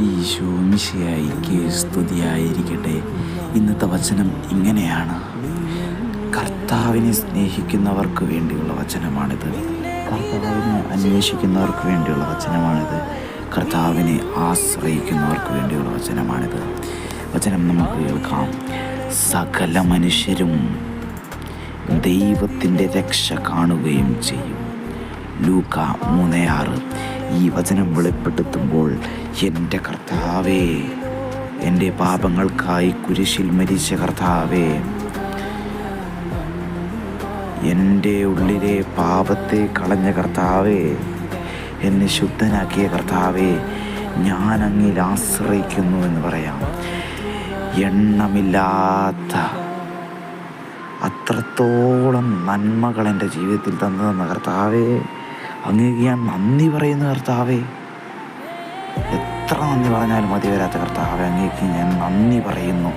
ഈശോ മിശിഹായിക്ക് സ്തുതിയായിരിക്കട്ടെ. ഇന്നത്തെ വചനം ഇങ്ങനെയാണ്: കർത്താവിനെ സ്നേഹിക്കുന്നവർക്ക് വേണ്ടിയുള്ള വചനമാണിത്. കർത്താവിനെ അന്വേഷിക്കുന്നവർക്ക് വേണ്ടിയുള്ള വചനമാണിത്. കർത്താവിനെ ആശ്രയിക്കുന്നവർക്ക് വേണ്ടിയുള്ള വചനമാണിത്. വചനം നമുക്ക് കേൾക്കാം. സകല മനുഷ്യരും ദൈവത്തിൻ്റെ രക്ഷ കാണുകയും ചെയ്യും. ലൂക്ക 3:6. ഈ വചനം വെളിപ്പെടുത്തുമ്പോൾ, എൻ്റെ കർത്താവേ, എൻ്റെ പാപങ്ങൾക്കായി കുരിശിൽ മരിച്ച കർത്താവേ, എൻ്റെ ഉള്ളിലെ പാപത്തെ കളഞ്ഞ കർത്താവേ, എന്നെ ശുദ്ധനാക്കിയ കർത്താവേ, ഞാൻ അങ്ങിൽ ആശ്രയിക്കുന്നു എന്ന് പറയാം. എണ്ണമില്ലാത്ത അത്രത്തോളം നന്മകൾ എൻ്റെ ജീവിതത്തിൽ തന്ന കർത്താവേ, അങ്ങേക്ക് ഞാൻ നന്ദി പറയുന്നു കർത്താവേ. എത്ര നന്ദി പറഞ്ഞാലും മതി വരാത്ത കർത്താവേ, അങ്ങേക്ക് ഞാൻ നന്ദി പറയുന്നു.